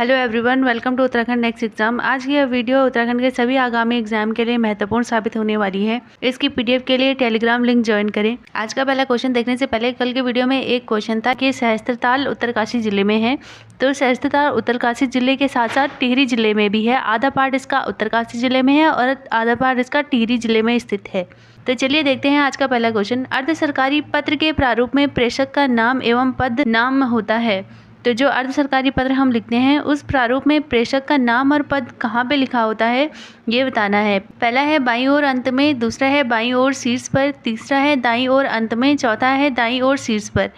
Hello everyone, welcome to Uttarakhand next exam. आज की यह वीडियो उत्तराखंड के सभी आगामी एग्जाम के लिए महत्वपूर्ण साबित होने वाली है। इसकी पीडीएफ के लिए टेलीग्राम लिंक ज्वाइन करें। आज का पहला क्वेश्चन देखने से पहले कल के वीडियो में एक क्वेश्चन था कि सहस्त्रताल उत्तरकाशी जिले में है। तो सहस्त्रताल उत्तरकाशी जिले के साथ साथ टिहरी जिले में भी है। आधा पार्ट इसका उत्तरकाशी जिले में है और आधा पार्ट इसका टिहरी जिले में स्थित है। तो चलिए देखते हैं आज का पहला क्वेश्चन। अर्ध सरकारी पत्र के प्रारूप में प्रेषक का नाम एवं पद नाम होता है। तो जो अर्ध सरकारी पत्र हम लिखते हैं उस प्रारूप में प्रेषक का नाम और पद कहाँ पे लिखा होता है ये बताना है। पहला है बाईं ओर अंत में, दूसरा है बाईं ओर शीर्ष पर, तीसरा है दाईं ओर अंत में, चौथा है दाईं ओर शीर्ष पर।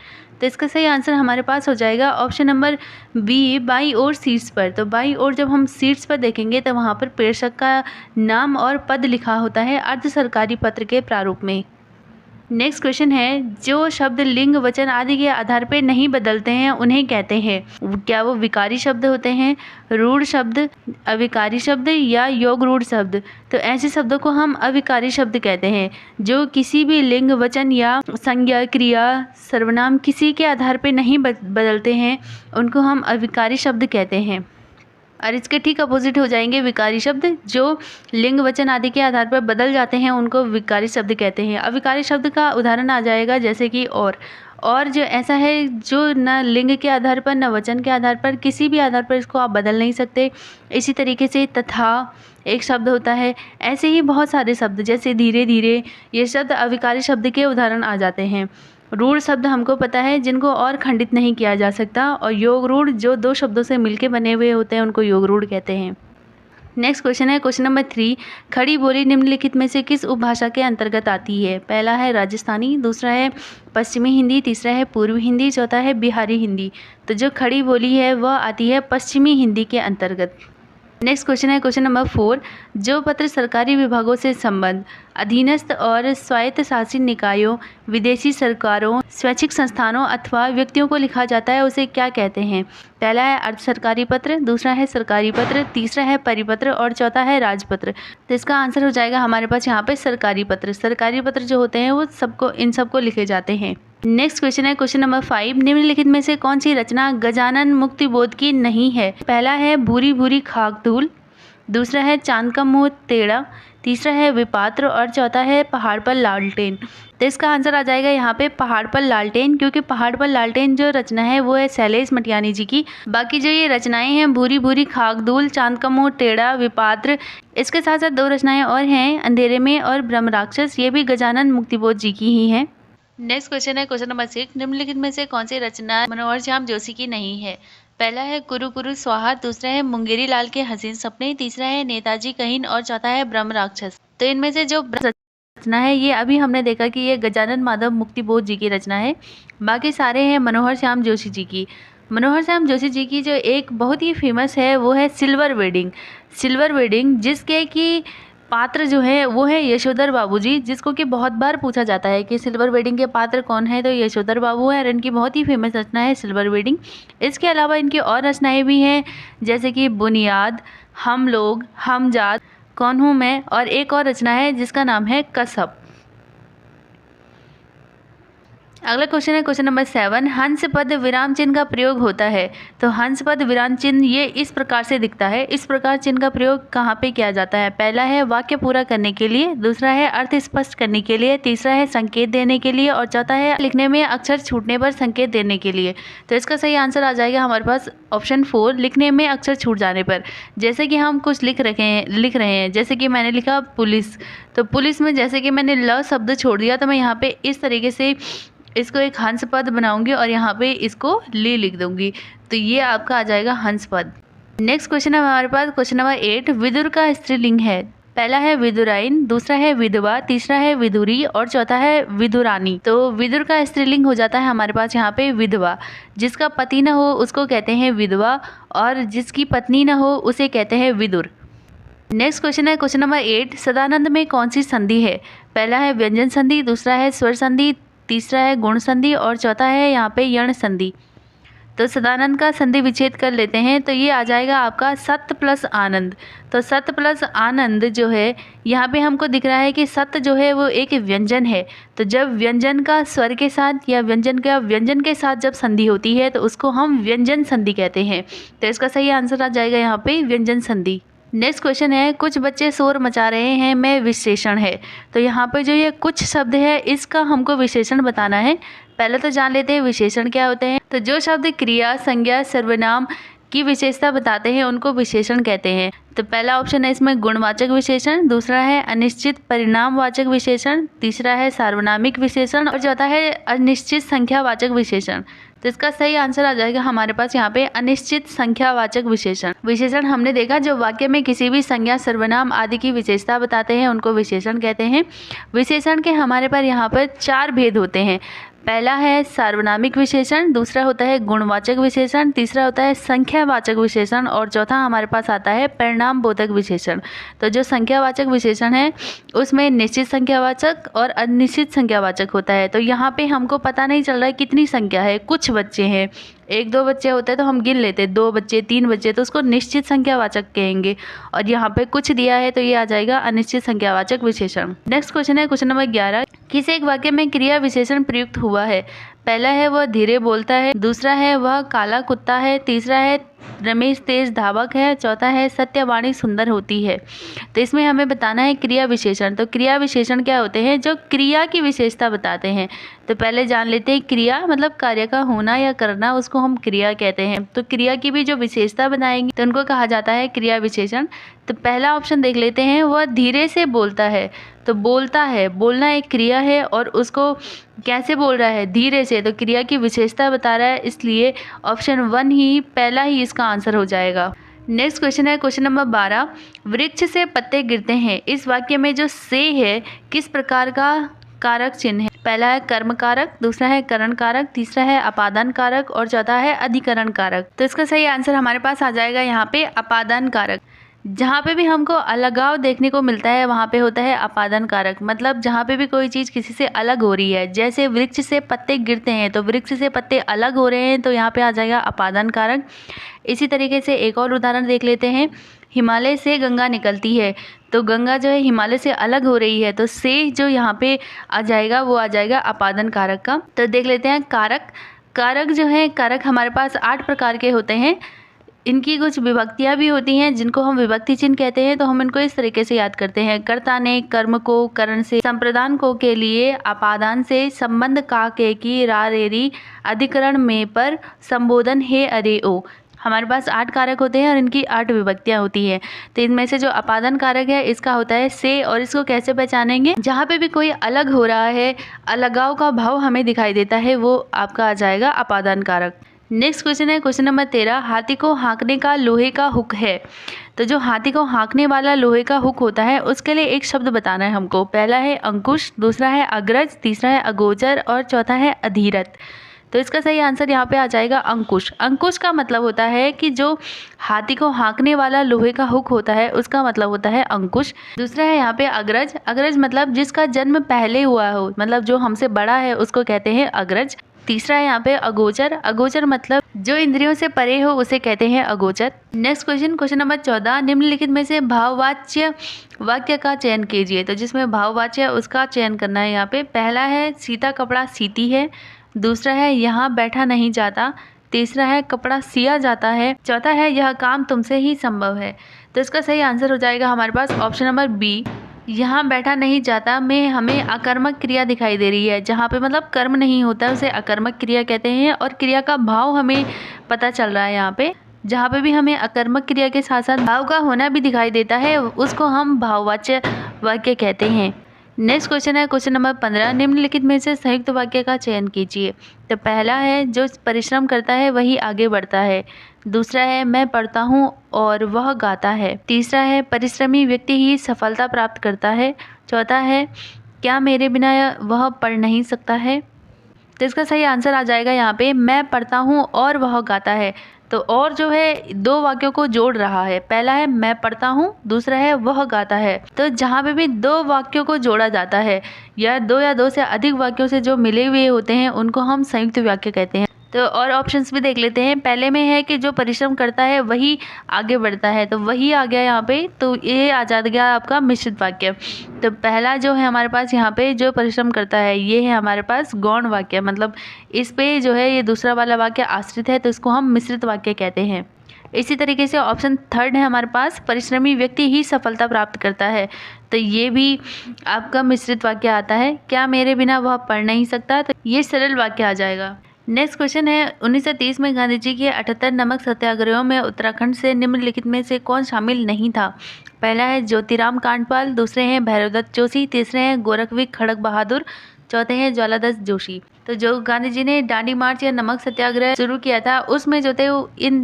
तो इसका सही आंसर हमारे पास हो जाएगा ऑप्शन नंबर बी, बाईं ओर शीर्ष पर। तो बाईं ओर जब हम शीर्ष पर देखेंगे तो वहाँ पर प्रेषक का नाम और पद लिखा होता है अर्ध सरकारी पत्र के प्रारूप में। नेक्स्ट क्वेश्चन है, जो शब्द लिंग वचन आदि के आधार पर नहीं बदलते हैं उन्हें कहते हैं। क्या वो विकारी शब्द होते हैं, रूढ़ शब्द, अविकारी शब्द या योग रूढ़ शब्द? तो ऐसे शब्दों को हम अविकारी शब्द कहते हैं। जो किसी भी लिंग वचन या संज्ञा क्रिया सर्वनाम किसी के आधार पर नहीं बदलते हैं उनको हम अविकारी शब्द कहते हैं। और इसके ठीक अपोजिट हो जाएंगे विकारी शब्द। जो लिंग वचन आदि के आधार पर बदल जाते हैं उनको विकारी शब्द कहते हैं। अविकारी शब्द का उदाहरण आ जाएगा जैसे कि और जो ऐसा है जो न लिंग के आधार पर न वचन के आधार पर किसी भी आधार पर इसको आप बदल नहीं सकते। इसी तरीके से तथा एक शब्द होता है। ऐसे ही बहुत सारे शब्द जैसे धीरे धीरे, ये शब्द अविकारी शब्द के उदाहरण आ जाते हैं। रूढ़ शब्द हमको पता है जिनको और खंडित नहीं किया जा सकता, और योग रूढ़ जो दो शब्दों से मिलके बने हुए होते हैं उनको योग रूढ़ कहते हैं। नेक्स्ट क्वेश्चन है क्वेश्चन नंबर 3, खड़ी बोली निम्नलिखित में से किस उपभाषा के अंतर्गत आती है? पहला है राजस्थानी, दूसरा है पश्चिमी हिंदी, तीसरा है पूर्वी हिंदी, चौथा है बिहारी हिंदी। तो जो खड़ी बोली है वह आती है पश्चिमी हिंदी के अंतर्गत। नेक्स्ट क्वेश्चन है क्वेश्चन नंबर 4, जो पत्र सरकारी विभागों से संबंध अधीनस्थ और स्वायत्त शासित निकायों, विदेशी सरकारों, स्वैच्छिक संस्थानों अथवा व्यक्तियों को लिखा जाता है उसे क्या कहते हैं? पहला है अर्ध सरकारी पत्र, दूसरा है सरकारी पत्र, तीसरा है परिपत्र और चौथा है राजपत्र। तो इसका आंसर हो जाएगा हमारे पास यहाँ पे सरकारी पत्र। सरकारी पत्र जो होते हैं वो इन सबको लिखे जाते हैं। नेक्स्ट क्वेश्चन है क्वेश्चन नंबर 5, निम्नलिखित में से कौन सी रचना गजानन मुक्तिबोध की नहीं है? पहला है भूरी भूरी खाक धूल, दूसरा है चांद का मुंह टेढ़ा, तीसरा है विपात्र और चौथा है पहाड़ पर लालटेन। तो इसका आंसर आ जाएगा यहाँ पे पहाड़ पर लालटेन, क्योंकि पहाड़ पर लालटेन जो रचना है वो है शैलेश मटियानी जी की। बाकी जो ये रचनाएं हैं भूरी भूरी खाक धूल, चांद का मुंह टेढ़ा, विपात्र, इसके साथ साथ 2 रचनाएं और हैं अंधेरे में और ब्रह्म राक्षस, ये भी गजानन मुक्तिबोध जी की ही हैं। नेक्स्ट क्वेश्चन है क्वेश्चन नंबर 6, निम्नलिखित में से कौन सी रचना मनोहर श्याम जोशी की नहीं है? पहला है कुरु कुरु स्वाहा, दूसरा है मुंगेरी लाल के हसीन सपने, तीसरा है नेताजी कहीन और चौथा है ब्रह्म राक्षस। तो इनमें से जो रचना है ये अभी हमने देखा कि ये गजानन माधव मुक्तिबोध जी की रचना है। बाकी सारे हैं मनोहर श्याम जोशी जी की। मनोहर श्याम जोशी जी की जो एक बहुत ही फेमस है वो है सिल्वर वेडिंग। सिल्वर वेडिंग जिसके कि पात्र जो है वो है यशोधर बाबू जी, जिसको कि बहुत बार पूछा जाता है कि सिल्वर वेडिंग के पात्र कौन है, तो यशोधर बाबू है और इनकी बहुत ही फेमस रचना है सिल्वर वेडिंग। इसके अलावा इनकी और रचनाएं भी हैं जैसे कि बुनियाद, हम लोग, हम जात, कौन हूँ मैं, और एक और रचना है जिसका नाम है कसब। अगला क्वेश्चन है क्वेश्चन नंबर 7, हंस पद विराम चिन्ह का प्रयोग होता है। तो हंस पद विराम चिन्ह ये इस प्रकार से दिखता है। इस प्रकार चिन्ह का प्रयोग कहाँ पे किया जाता है? पहला है वाक्य पूरा करने के लिए, दूसरा है अर्थ स्पष्ट करने के लिए, तीसरा है संकेत देने के लिए और चौथा है लिखने में अक्षर छूटने पर संकेत देने के लिए। तो इसका सही आंसर आ जाएगा हमारे पास ऑप्शन 4, लिखने में अक्षर छूट जाने पर। जैसे कि हम कुछ लिख रहे हैं जैसे कि मैंने लिखा पुलिस, तो पुलिस में जैसे कि मैंने ल शब्द छोड़ दिया तो मैं यहाँ पे इस तरीके से इसको एक हंस पद बनाऊंगी और यहाँ पे इसको ले लिख दूंगी, तो ये आपका आ जाएगा हंस पद। नेक्स्ट क्वेश्चन है हमारे पास क्वेश्चन नंबर 8, विदुर का स्त्रीलिंग है। पहला है विदुराइन, दूसरा है विधवा, तीसरा है विदुरी और चौथा है विदुरानी। तो विदुर का स्त्रीलिंग हो जाता है हमारे पास यहाँ पे विधवा। जिसका पति न हो उसको कहते हैं विधवा और जिसकी पत्नी न हो उसे कहते हैं विदुर। नेक्स्ट क्वेश्चन है क्वेश्चन नंबर 8, सदानंद में कौन सी संधि है? पहला है व्यंजन संधि, दूसरा है स्वर संधि, तीसरा है गुण संधि और चौथा है यहाँ पे यण संधि। तो सदानंद का संधि विच्छेद कर लेते हैं तो ये आ जाएगा आपका सत्य प्लस आनंद। तो सत्य प्लस आनंद जो है यहाँ पे हमको दिख रहा है कि सत्य जो है वो एक व्यंजन है। तो जब व्यंजन का स्वर के साथ या व्यंजन के साथ जब संधि होती है तो उसको हम व्यंजन संधि कहते हैं। तो इसका सही आंसर आ जाएगा यहाँ पे व्यंजन संधि। नेक्स्ट क्वेश्चन है, कुछ बच्चे शोर मचा रहे हैं में विशेषण है। तो यहाँ पे जो ये कुछ शब्द है इसका हमको विशेषण बताना है। पहले तो जान लेते हैं विशेषण क्या होते हैं। तो जो शब्द क्रिया, संज्ञा, सर्वनाम की विशेषता बताते हैं उनको विशेषण कहते हैं। तो पहला ऑप्शन है इसमें गुणवाचक विशेषण, दूसरा है अनिश्चित परिणामवाचक विशेषण, तीसरा है सार्वनामिक विशेषण और चौथा है अनिश्चित संख्यावाचक विशेषण। तो इसका सही आंसर आ जाएगा हमारे पास यहाँ पे अनिश्चित संख्यावाचक विशेषण। विशेषण हमने देखा जो वाक्य में किसी भी संज्ञा, सर्वनाम आदि की विशेषता बताते हैं उनको विशेषण कहते हैं। विशेषण के हमारे पास यहाँ पर 4 भेद होते हैं। पहला है सार्वनामिक विशेषण, दूसरा होता है गुणवाचक विशेषण, तीसरा होता है संख्यावाचक विशेषण और चौथा हमारे पास आता है परिणाम बोधक विशेषण। तो जो संख्यावाचक विशेषण है उसमें निश्चित संख्यावाचक और अनिश्चित संख्यावाचक होता है। तो यहाँ पे हमको पता नहीं चल रहा है कितनी संख्या है, कुछ बच्चे हैं, 1-2 बच्चे होते हैं तो हम गिन लेते हैं, 2 बच्चे 3 बच्चे तो उसको निश्चित संख्यावाचक कहेंगे। और यहाँ पे कुछ दिया है तो ये आ जाएगा अनिश्चित संख्यावाचक विशेषण। नेक्स्ट क्वेश्चन है क्वेश्चन नंबर 11, किसी एक वाक्य में क्रिया विशेषण प्रयुक्त हुआ है। पहला है वह धीरे बोलता है, दूसरा है वह काला कुत्ता है, तीसरा है रमेश तेज धावक है, चौथा है सत्यवाणी सुंदर होती है। तो इसमें हमें बताना है क्रिया विशेषण। तो क्रिया विशेषण क्या होते हैं, जो क्रिया की विशेषता बताते हैं। तो पहले जान लेते हैं क्रिया मतलब कार्य का होना या करना, उसको हम क्रिया कहते हैं। तो क्रिया की भी जो विशेषता बनाएंगे तो उनको कहा जाता है क्रिया विशेषण। तो पहला ऑप्शन देख लेते हैं, वह धीरे से बोलता है। तो बोलता है, बोलना एक क्रिया है और उसको कैसे बोल रहा है, धीरे से, तो क्रिया की विशेषता बता रहा है, इसलिए ऑप्शन 1 ही पहला ही इसका आंसर हो जाएगा। नेक्स्ट क्वेश्चन है क्वेश्चन नंबर 12, वृक्ष से पत्ते गिरते हैं। इस वाक्य में जो से है किस प्रकार का कारक चिन्ह है। पहला है कर्म कारक, दूसरा है करण कारक, तीसरा है अपादान कारक और चौथा है अधिकरण कारक। तो इसका सही आंसर हमारे पास आ जाएगा यहाँ पे अपादान कारक। जहाँ पे भी हमको अलगाव देखने को मिलता है वहाँ पे होता है अपादान कारक। मतलब जहाँ पे भी कोई चीज़ किसी से अलग हो रही है, जैसे वृक्ष से पत्ते गिरते हैं तो वृक्ष से पत्ते अलग हो रहे हैं तो यहाँ पे आ जाएगा अपादान कारक। इसी तरीके से एक और उदाहरण देख लेते हैं, हिमालय से गंगा निकलती है। तो गंगा जो है हिमालय से अलग हो रही है तो से जो यहाँ पे आ जाएगा वो आ जाएगा अपादान कारक का। तो देख लेते हैं कारक। कारक जो है, कारक हमारे पास 8 प्रकार के होते हैं। इनकी कुछ विभक्तियाँ भी होती हैं जिनको हम विभक्ति चिन्ह कहते हैं। तो हम इनको इस तरीके से याद करते हैं, कर्ता ने कर्म को करण से, संप्रदान को के लिए, अपादान से, संबंध का के की, रा रेरी, अधिकरण में पर, संबोधन हे अरे ओ। हमारे पास 8 कारक होते हैं और इनकी 8 विभक्तियाँ होती हैं। तो इनमें से जो अपादान कारक है इसका होता है से, और इसको कैसे पहचानेंगे, जहाँ पे भी कोई अलग हो रहा है, अलगाव का भाव हमें दिखाई देता है, वो आपका आ जाएगा अपादान कारक। नेक्स्ट क्वेश्चन है क्वेश्चन नंबर 13, हाथी को हाँकने का लोहे का हुक है। तो जो हाथी को हाँकने वाला लोहे का हुक होता है उसके लिए एक शब्द बताना है हमको। पहला है अंकुश, दूसरा है अग्रज, तीसरा है अगोचर और चौथा है अधीरथ। तो इसका सही आंसर यहाँ पे आ जाएगा अंकुश। अंकुश का मतलब होता है कि जो हाथी को हाँकने वाला लोहे का हुक होता है उसका मतलब होता है अंकुश। दूसरा है यहाँ पे अग्रज। अग्रज मतलब जिसका जन्म पहले हुआ हो, मतलब जो हमसे बड़ा है उसको कहते हैं अग्रज। तीसरा है यहाँ पे अगोचर। अगोचर मतलब जो इंद्रियों से परे हो उसे कहते हैं अगोचर। नेक्स्ट क्वेश्चन, क्वेश्चन नंबर 14, निम्नलिखित में से भाववाच्य वाक्य का चयन कीजिए। तो जिसमें भाववाच्य है उसका चयन करना है यहाँ पे। पहला है सीता कपड़ा सीती है, दूसरा है यहाँ बैठा नहीं जाता, तीसरा है कपड़ा सिया जाता है, चौथा है यह काम तुमसे ही संभव है। तो इसका सही आंसर हो जाएगा हमारे पास ऑप्शन नंबर बी। यहाँ बैठा नहीं जाता में हमें अकर्मक क्रिया दिखाई दे रही है, जहाँ पे मतलब कर्म नहीं होता है उसे अकर्मक क्रिया कहते हैं। और क्रिया का भाव हमें पता चल रहा है यहाँ पे, जहाँ पे भी हमें अकर्मक क्रिया के साथ साथ भाव का होना भी दिखाई देता है उसको हम भाववाच्य वाक्य कहते हैं। नेक्स्ट क्वेश्चन है क्वेश्चन नंबर 15, निम्नलिखित में से संयुक्त वाक्य का चयन कीजिए। तो पहला है जो परिश्रम करता है वही आगे बढ़ता है, दूसरा है मैं पढ़ता हूँ और वह गाता है, तीसरा है परिश्रमी व्यक्ति ही सफलता प्राप्त करता है, चौथा है क्या मेरे बिना वह पढ़ नहीं सकता है। तो इसका सही आंसर आ जाएगा यहाँ पे मैं पढ़ता हूँ और वह गाता है। तो और जो है 2 वाक्यों को जोड़ रहा है, पहला है मैं पढ़ता हूँ, दूसरा है वह गाता है। तो जहाँ पे भी 2 वाक्यों को जोड़ा जाता है या 2 से अधिक वाक्यों से जो मिले हुए होते हैं उनको हम संयुक्त वाक्य कहते हैं। तो और ऑप्शंस भी देख लेते हैं। पहले में है कि जो परिश्रम करता है वही आगे बढ़ता है, तो वही आ गया यहाँ पे, तो ये आ जा गया आपका मिश्रित वाक्य। तो पहला जो है हमारे पास यहाँ पे जो परिश्रम करता है ये है हमारे पास गौण वाक्य, मतलब इस पे जो है ये दूसरा वाला वाक्य आश्रित है, तो इसको हम मिश्रित वाक्य कहते हैं। इसी तरीके से ऑप्शन थर्ड है हमारे पास, परिश्रमी व्यक्ति ही सफलता प्राप्त करता है, तो ये भी आपका मिश्रित वाक्य आता है। क्या मेरे बिना वह पढ़ नहीं सकता, तो ये सरल वाक्य आ जाएगा। नेक्स्ट क्वेश्चन है 1930 में गांधी जी के 78 नमक सत्याग्रहों में उत्तराखंड से निम्नलिखित में से कौन शामिल नहीं था। पहला है ज्योतिराम कांडपाल, दूसरे हैं भैरवदत्त जोशी, तीसरे हैं गोरखवीर खड़क बहादुर, चौथे हैं ज्वालादत्त जोशी। तो जो गांधी जी ने दांडी मार्च या नमक सत्याग्रह शुरू किया था उसमें जो थे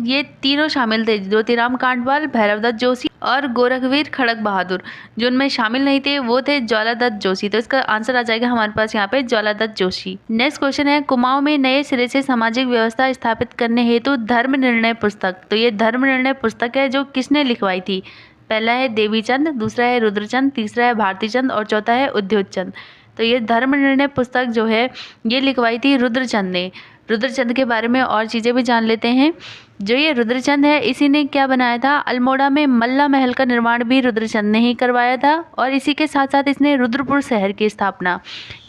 ये तीनों शामिल थे, ज्योतिराम कांडपाल, भैरवदत्त जोशी और गोरखवीर खड़क बहादुर। जो उनमें शामिल नहीं थे वो थे ज्वालादत्त जोशी, तो इसका आंसर आ जाएगा हमारे पास यहाँ पे ज्वालादत्त जोशी। नेक्स्ट क्वेश्चन है कुमाऊं में नए सिरे से सामाजिक व्यवस्था स्थापित करने हेतु धर्म निर्णय पुस्तक, तो ये धर्म निर्णय पुस्तक है जो किसने लिखवाई थी। पहला है देवीचंद, दूसरा है रुद्रचंद, तीसरा है भारतीचंद और चौथा है उद्योतचंद। तो ये धर्म निर्णय पुस्तक जो है ये लिखवाई थी रुद्रचंद ने। रुद्रचंद के बारे में और चीज़ें भी जान लेते हैं। जो ये रुद्रचंद है इसी ने क्या बनाया था, अल्मोड़ा में मल्ला महल का निर्माण भी रुद्रचंद ने ही करवाया था, और इसी के साथ साथ इसने रुद्रपुर शहर की स्थापना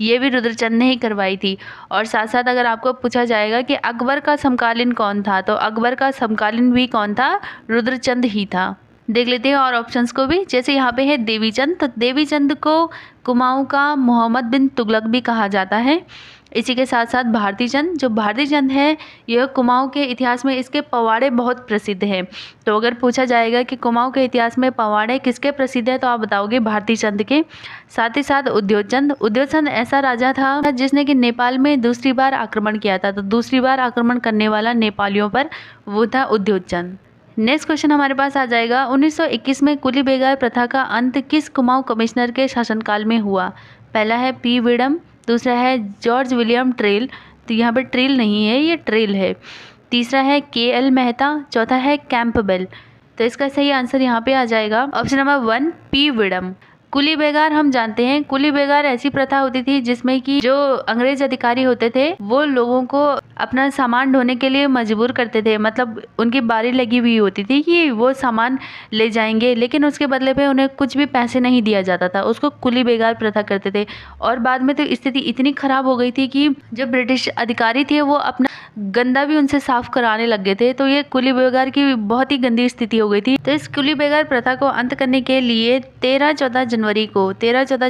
ये भी रुद्रचंद ने ही करवाई थी। और साथ साथ अगर आपको पूछा जाएगा कि अकबर का समकालीन कौन था, तो अकबर का समकालीन भी कौन था, रुद्रचंद ही था। देख लेते हैं और ऑप्शंस को भी। जैसे यहाँ पे है देवीचंद, तो देवीचंद को कुमाऊं का मोहम्मद बिन तुगलक भी कहा जाता है। इसी के साथ साथ भारतीचंद, जो भारतीचंद है यह कुमाऊं के इतिहास में इसके पवाड़े बहुत प्रसिद्ध हैं। तो अगर पूछा जाएगा कि कुमाऊं के इतिहास में पवाड़े किसके प्रसिद्ध है, तो आप बताओगे भारतीचंद के। साथ ही साथ उद्योतचंद, उद्योतचंद ऐसा राजा था जिसने कि नेपाल में दूसरी बार आक्रमण किया था, तो दूसरी बार आक्रमण करने वाला नेपालियों पर वो था उद्योतचंद। नेक्स्ट क्वेश्चन हमारे पास आ जाएगा 1921 में कुली बेगार प्रथा का अंत किस कुमाऊं कमिश्नर के शासनकाल में हुआ। पहला है पी विडम, दूसरा है जॉर्ज विलियम ट्रेल, तो यहाँ पे ट्रेल नहीं है ये ट्रेल है, तीसरा है के.एल. मेहता, चौथा है कैंपबेल। तो इसका सही आंसर यहाँ पे आ जाएगा ऑप्शन नंबर 1 पी विडम। कुली बेगार हम जानते हैं, कुली बेगार ऐसी प्रथा होती थी जिसमें कि जो अंग्रेज अधिकारी होते थे वो लोगों को अपना सामान ढोने के लिए मजबूर करते थे, मतलब उनकी बारी लगी हुई होती थी कि वो सामान ले जाएंगे, लेकिन उसके बदले में उन्हें कुछ भी पैसे नहीं दिया जाता था, उसको कुली बेगार प्रथा करते थे। और बाद में तो स्थिति इतनी खराब हो गई थी कि जो ब्रिटिश अधिकारी थे वो अपना गंदा भी उनसे साफ कराने लग गए थे, तो ये कुली बेगार की बहुत ही गंदी स्थिति हो गई थी। तो इस कुली बेगार प्रथा को अंत करने के लिए 13-14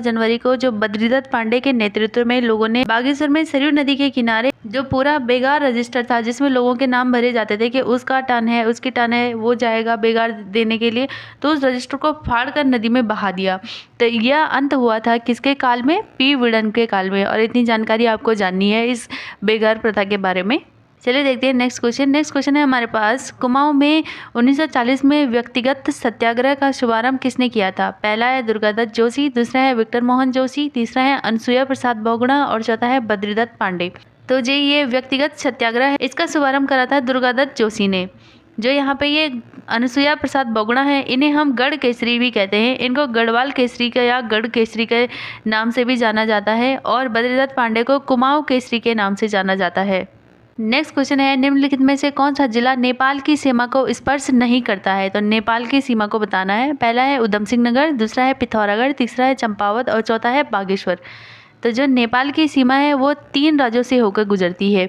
जनवरी को जो बद्रीदत्त पांडे के नेतृत्व में लोगों ने बागेश्वर में सरयू नदी के किनारे जो पूरा बेगार रजिस्टर था जिसमें लोगों के नाम भरे जाते थे कि उसका टर्न है, उसकी टर्न है, वो जाएगा बेगार देने के लिए, तो उस रजिस्टर को फाड़कर नदी में बहा दिया। तो यह अंत हुआ था किसके काल में, पी विडन के काल में। और इतनी जानकारी आपको जाननी है इस बेगार प्रथा के बारे में। चलिए देखते हैं नेक्स्ट क्वेश्चन। नेक्स्ट क्वेश्चन है हमारे पास कुमाऊं में 1940 में व्यक्तिगत सत्याग्रह का शुभारंभ किसने किया था। पहला है दुर्गादत्त जोशी, दूसरा है विक्टर मोहन जोशी, तीसरा है अनसुया प्रसाद बहुगुणा और चौथा है बद्रीदत्त पांडे। तो जो ये व्यक्तिगत सत्याग्रह है इसका शुभारंभ करा था दुर्गादत्त जोशी ने। जो यहाँ पे ये अनसुया प्रसाद बहुगुणा है इन्हें हम गढ़ केसरी भी कहते हैं, इनको गढ़वाल केसरी का या गढ़ केसरी के नाम से भी जाना जाता है, और बद्रीदत्त पांडे को कुमाऊं केसरी के नाम से जाना जाता है। नेक्स्ट क्वेश्चन है निम्नलिखित में से कौन सा जिला नेपाल की सीमा को स्पर्श नहीं करता है। तो नेपाल की सीमा को बताना है। पहला है उधम सिंह नगर, दूसरा है पिथौरागढ़, तीसरा है चंपावत और चौथा है बागेश्वर। तो जो नेपाल की सीमा है वो 3 राज्यों से होकर गुजरती है,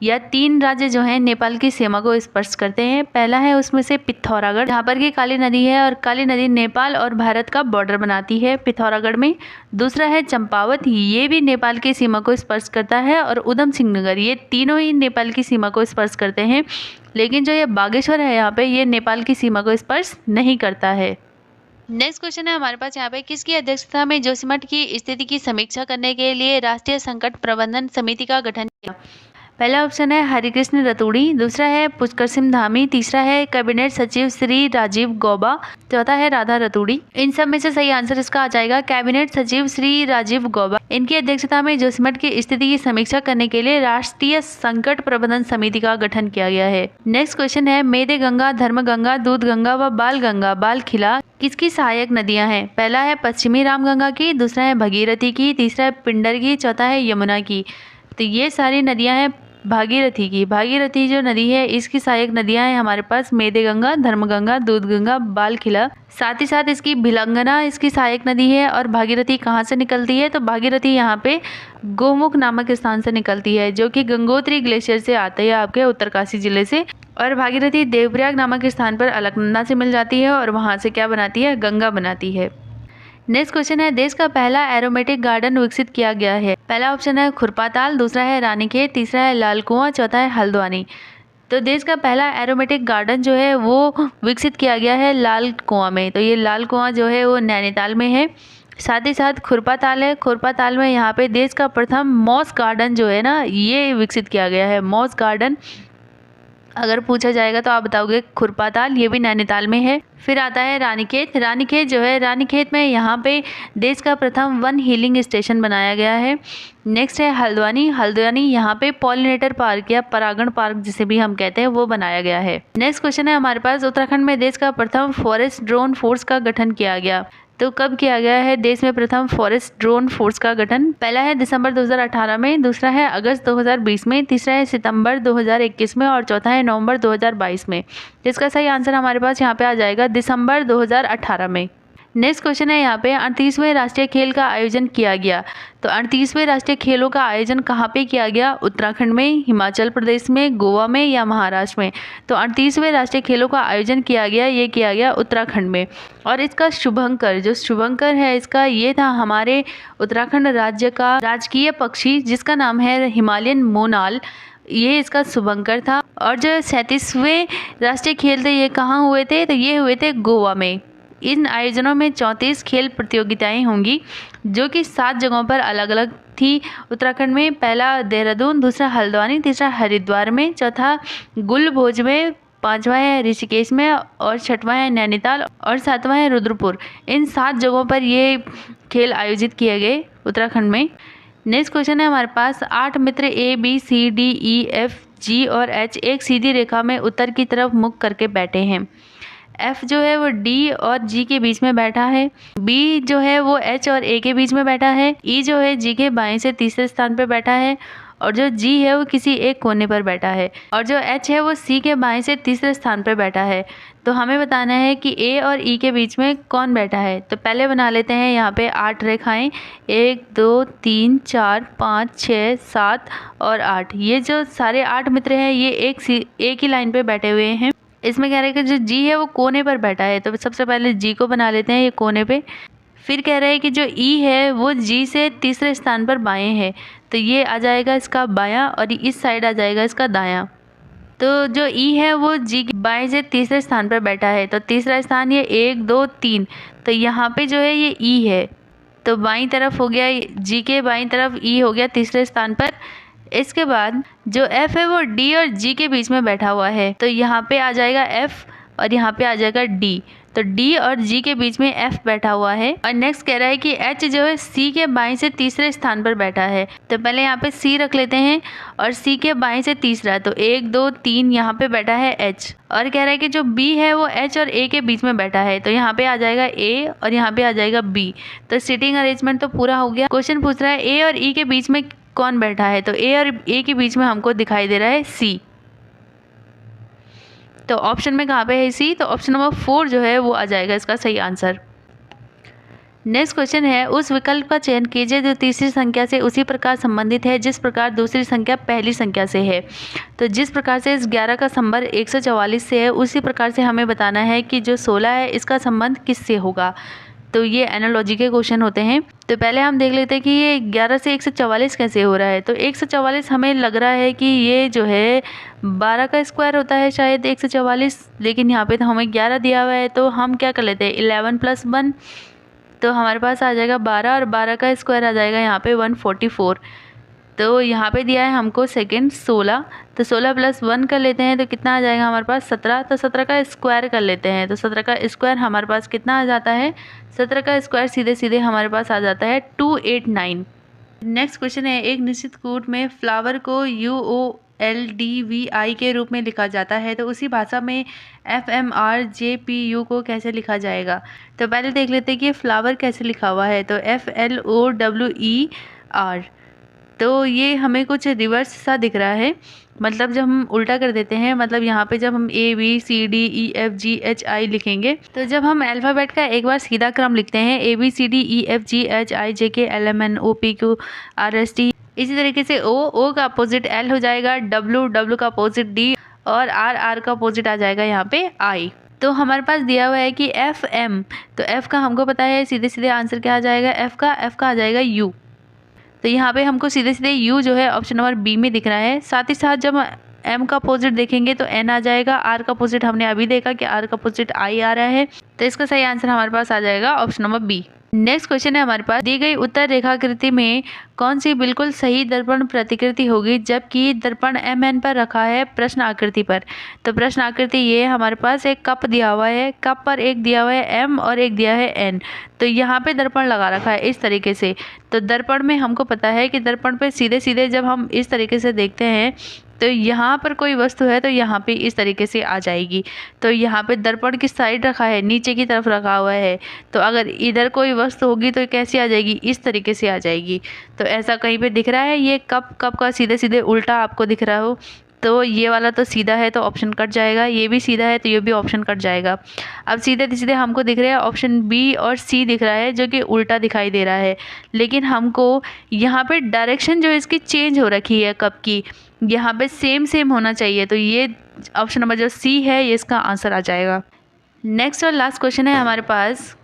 या 3 राज्य जो हैं नेपाल की सीमा को स्पर्श करते हैं। पहला है उसमें से पिथौरागढ़, जहाँ पर की काली नदी है और काली नदी नेपाल और भारत का बॉर्डर बनाती है पिथौरागढ़ में। दूसरा है चंपावत, ये भी नेपाल की सीमा को स्पर्श करता है, और उधम सिंह नगर, ये तीनों ही नेपाल की सीमा को स्पर्श करते हैं। लेकिन जो ये बागेश्वर है यहाँ पे ये नेपाल की सीमा को स्पर्श नहीं करता है। नेक्स्ट क्वेश्चन है हमारे पास यहाँ पे किसकी अध्यक्षता में जोशीमठ की स्थिति की समीक्षा करने के लिए राष्ट्रीय संकट प्रबंधन समिति का गठन किया। पहला ऑप्शन है हरिकृष्ण रतूड़ी, दूसरा है पुष्कर सिंह धामी, तीसरा है कैबिनेट सचिव श्री राजीव गौबा, चौथा है राधा रतूड़ी। इन सब में से सही आंसर इसका आ जाएगा कैबिनेट सचिव श्री राजीव गौबा। इनकी अध्यक्षता में जोशीमठ की स्थिति की समीक्षा करने के लिए राष्ट्रीय संकट प्रबंधन समिति का गठन किया गया है। नेक्स्ट क्वेश्चन है मेदे गंगा, धर्म गंगा, दूध गंगा व बाल गंगा बाल खिला किसकी सहायक नदियां हैं। पहला है पश्चिमी रामगंगा की, दूसरा है भगीरथी की, तीसरा है पिंडर की, चौथा है यमुना की। तो ये सारी नदियां हैं भागीरथी की। भागीरथी जो नदी है इसकी सहायक नदियां हैं हमारे पास मेदेगंगा, धर्मगंगा, दूधगंगा, बालखिला। साथ ही साथ इसकी भिलंगना इसकी सहायक नदी है। और भागीरथी कहाँ से निकलती है? तो भागीरथी यहाँ पे गोमुख नामक स्थान से निकलती है, जो कि गंगोत्री ग्लेशियर से आते हैं आपके उत्तरकाशी जिले से। और भागीरथी देवप्रयाग नामक स्थान पर अलकनंदा से मिल जाती है और वहाँ से क्या बनाती है? गंगा बनाती है। नेक्स्ट क्वेश्चन है, देश का पहला एरोमेटिक गार्डन विकसित किया गया है। पहला ऑप्शन है खुरपाताल, दूसरा है रानीखेत, तीसरा है लाल कुआं, चौथा है हल्द्वानी। तो देश का पहला एरोमेटिक गार्डन जो है वो विकसित किया गया है लाल कुआं में। तो ये लाल कुआं जो है वो नैनीताल में है। साथ ही साथ खुरपाताल है। खुरपाताल में यहाँ पे देश का प्रथम मॉस गार्डन जो है ना ये विकसित किया गया है। मॉस गार्डन अगर पूछा जाएगा तो आप बताओगे खुरपाताल, ये भी नैनीताल में है। फिर आता है रानीखेत। रानीखेत जो है, रानीखेत में यहाँ पे देश का प्रथम वन हीलिंग स्टेशन बनाया गया है। नेक्स्ट है हल्द्वानी। हल्द्वानी यहाँ पे पॉलिनेटर पार्क या परागण पार्क जिसे भी हम कहते हैं वो बनाया गया है। नेक्स्ट क्वेश्चन है हमारे पास, उत्तराखंड में देश का प्रथम फॉरेस्ट ड्रोन फोर्स का गठन किया गया। तो कब किया गया है देश में प्रथम फॉरेस्ट ड्रोन फोर्स का गठन? पहला है दिसंबर 2018 में, दूसरा है अगस्त 2020 में, तीसरा है सितंबर 2021 में और चौथा है नवंबर 2022 में। जिसका सही आंसर हमारे पास यहाँ पे आ जाएगा दिसंबर 2018 में। नेक्स्ट क्वेश्चन है यहाँ पे 38वें राष्ट्रीय खेल का आयोजन किया गया। तो 38वें राष्ट्रीय खेलों का आयोजन कहाँ पे किया गया? उत्तराखंड में, हिमाचल प्रदेश में, गोवा में या महाराष्ट्र में? तो 38वें राष्ट्रीय खेलों का आयोजन किया गया, ये किया गया उत्तराखंड में। और इसका शुभंकर, जो शुभंकर है इसका, ये था हमारे उत्तराखंड राज्य का राजकीय पक्षी जिसका नाम है हिमालयन मोनाल। ये इसका शुभंकर था। और जो 37वें राष्ट्रीय खेल थे ये कहाँ हुए थे? तो ये हुए थे गोवा में। इन आयोजनों में 34 खेल प्रतियोगिताएं होंगी जो कि 7 जगहों पर अलग अलग थी उत्तराखंड में। पहला देहरादून, दूसरा हल्द्वानी, तीसरा हरिद्वार में, चौथा गुलभोज में, पांचवा है ऋषिकेश में और छठवां है नैनीताल और सातवां है रुद्रपुर। इन 7 जगहों पर ये खेल आयोजित किए गए उत्तराखंड में। नेक्स्ट क्वेश्चन है हमारे पास, 8 मित्र ABCDEFG और H एक सीधी रेखा में उत्तर की तरफ मुख करके बैठे हैं। F जो है वो D और G के बीच में बैठा है। B जो है वो H और A के बीच में बैठा है। E जो है G के बाएं से तीसरे स्थान पर बैठा है और जो G है वो किसी एक कोने पर बैठा है और जो H है वो C के बाएं से तीसरे स्थान पर बैठा है। तो हमें बताना है कि A और E के बीच में कौन बैठा है। तो पहले बना लेते हैं यहाँ पे 8 रेखाएं, 1 2 3 4 5 6 7 और 8। ये जो सारे 8 मित्र हैं ये एक ही लाइन पे बैठे हुए हैं। इसमें कह रहा है कि जो G है वो कोने पर बैठा है, तो सबसे पहले G को बना लेते हैं ये कोने पे। फिर कह रहा है कि जो E है वो G से तीसरे स्थान पर बाएं है, तो ये आ जाएगा इसका बायां और इस साइड आ जाएगा इसका दायां। तो जो E है वो G के बाएं से तीसरे स्थान पर बैठा है, तो तीसरा स्थान ये 1 2 3, तो यहाँ पे जो है ये E है, तो बाईं तरफ हो गया G के बाईं तरफ E हो गया तीसरे स्थान पर। इसके बाद जो F है वो D और G के बीच में बैठा हुआ है, तो यहाँ पे आ जाएगा F और यहाँ पे आ जाएगा D, तो D और G के बीच में F बैठा हुआ है। और नेक्स्ट कह रहा है कि H जो है C के बाएं से तीसरे स्थान पर बैठा है, तो पहले यहाँ पे C रख लेते हैं और C के बाएं से तीसरा, तो 1 2 3 यहाँ पे बैठा है H। और कह रहा है कि जो B है वो H और A के बीच में बैठा है, तो यहाँ पे आ जाएगा A और यहाँ पे आ जाएगा B। तो सीटिंग अरेंजमेंट तो पूरा हो गया। क्वेश्चन पूछ रहा है A और E के बीच में कौन बैठा है, तो A और A के बीच में हमको दिखाई दे रहा है C। तो ऑप्शन में कहाँ पे है C? तो ऑप्शन नंबर 4 जो है वो आ जाएगा इसका सही आंसर। नेक्स्ट क्वेश्चन है, उस विकल्प का चयन कीजिए जो तीसरी संख्या से उसी प्रकार संबंधित है जिस प्रकार दूसरी संख्या पहली संख्या से है। तो जिस प्रकार से इस 11 का संबंध 144 से है उसी प्रकार से हमें बताना है कि जो 16 है इसका संबंध किससे होगा। तो ये एनालॉजी के क्वेश्चन होते हैं। तो पहले हम देख लेते हैं कि ये 11 से 144 कैसे हो रहा है। तो 144 हमें लग रहा है कि ये जो है 12 का स्क्वायर होता है शायद 144, लेकिन यहाँ पे तो हमें 11 दिया हुआ है, तो हम क्या कर लेते हैं 11 + 1, तो हमारे पास आ जाएगा 12 और 12 का स्क्वायर आ जाएगा यहाँ पे 144। तो यहाँ पे दिया है हमको सेकंड 16, तो 16 + 1 कर लेते हैं तो कितना आ जाएगा हमारे पास 17, तो 17 का स्क्वायर कर लेते हैं, तो 17 का स्क्वायर हमारे पास कितना आ जाता है, 17 का स्क्वायर सीधे सीधे हमारे पास आ जाता है 289। नेक्स्ट क्वेश्चन है, एक निश्चित कूट में फ्लावर को UOLDVI के रूप में लिखा जाता है, तो उसी भाषा में FMRJPU को कैसे लिखा जाएगा। तो पहले देख लेते हैं कि फ्लावर कैसे लिखा हुआ है। तो FLOWER, तो ये हमें कुछ रिवर्स सा दिख रहा है, मतलब जब हम उल्टा कर देते हैं, मतलब यहाँ पे जब हम ABCDEFGHI लिखेंगे, तो जब हम अल्फ़ाबेट का एक बार सीधा क्रम लिखते हैं ABCDEFGHIJKLMNOPQRST, इसी तरीके से O का अपोजिट L हो जाएगा, W का अपोजिट D और R का अपोजिट आ जाएगा यहाँ पे I। तो हमारे पास दिया हुआ है कि FM, तो F का हमको पता है सीधे सीधे आंसर क्या आ जाएगा, F का आ जाएगा U। तो यहाँ पे हमको सीधे सीधे U जो है ऑप्शन नंबर बी में दिख रहा है। साथ ही साथ जब M का अपोजिट देखेंगे तो N आ जाएगा, R का अपोजिट हमने अभी देखा कि R का अपोजिट I आ रहा है, तो इसका सही आंसर हमारे पास आ जाएगा option number B. Next question है हमारे पास, दी गई उत्तर रेखाकृति में कौन सी बिल्कुल सही दर्पण प्रतिकृति होगी जबकि दर्पण MN पर रखा है प्रश्न आकृति पर। तो प्रश्न आकृति ये हमारे पास एक कप दिया हुआ है, कप पर एक दिया हुआ है M और एक दिया है N, तो यहाँ पे दर्पण लगा रखा है इस तरीके से। तो दर्पण में हमको पता है कि दर्पण पे सीधे सीधे जब हम इस तरीके से देखते हैं तो यहाँ पर कोई वस्तु है तो यहाँ पे इस तरीके से आ जाएगी। तो यहाँ पे दर्पण किस साइड रखा है, नीचे की तरफ रखा हुआ है, तो अगर इधर कोई वस्तु होगी तो कैसी आ जाएगी, इस तरीके से आ जाएगी। तो ऐसा कहीं पे दिख रहा है, ये कप का सीधे सीधे उल्टा आपको दिख रहा हो, तो ये वाला तो सीधा है तो ऑप्शन कट जाएगा, ये भी सीधा है तो ये भी ऑप्शन कट जाएगा। अब सीधे सीधे हमको दिख रहे हैं ऑप्शन बी और सी दिख रहा है जो कि उल्टा दिखाई दे रहा है, लेकिन हमको यहाँ पे डायरेक्शन जो इसकी चेंज हो रखी है कप की, यहाँ पे सेम होना चाहिए, तो ये ऑप्शन नंबर जो सी है ये इसका आंसर आ जाएगा। नेक्स्ट और लास्ट क्वेश्चन है हमारे पास,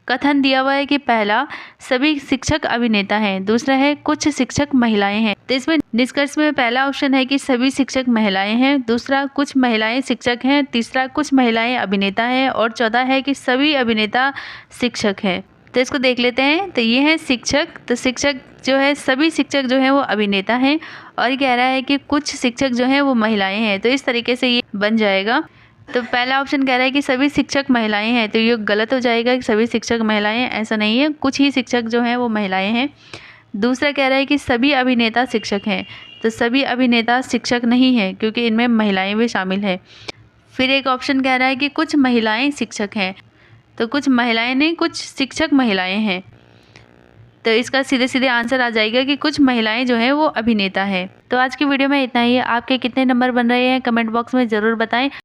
कथन दिया हुआ है कि पहला सभी शिक्षक अभिनेता हैं, दूसरा है कुछ शिक्षक महिलाएं हैं। तो इसमें निष्कर्ष में पहला ऑप्शन है कि सभी शिक्षक महिलाएं हैं, दूसरा कुछ महिलाएं शिक्षक हैं, तीसरा कुछ महिलाएं अभिनेता हैं और चौथा है कि सभी अभिनेता शिक्षक हैं। तो इसको देख लेते हैं। तो ये है शिक्षक, तो शिक्षक जो है सभी शिक्षक जो है वो अभिनेता हैं और कह रहा है कि कुछ शिक्षक जो हैं वो महिलाएं हैं, तो इस तरीके से ये बन जाएगा। तो पहला ऑप्शन कह रहा है कि सभी शिक्षक महिलाएं हैं, तो ये गलत हो जाएगा कि सभी शिक्षक महिलाएं हैं, ऐसा नहीं है, कुछ ही शिक्षक जो हैं वो महिलाएं हैं। दूसरा कह रहा है कि सभी अभिनेता शिक्षक हैं, तो सभी अभिनेता शिक्षक नहीं हैं क्योंकि इनमें महिलाएं भी शामिल हैं। फिर एक ऑप्शन कह रहा है कि कुछ महिलाएं शिक्षक हैं, तो कुछ महिलाएं नहीं, कुछ शिक्षक महिलाएं हैं, तो इसका सीधे सीधे आंसर आ जाएगा कि कुछ महिलाएं जो हैं वो अभिनेता हैं। तो आज की वीडियो में इतना ही है। आपके कितने नंबर बन रहे हैं कमेंट बॉक्स में ज़रूर बताएं।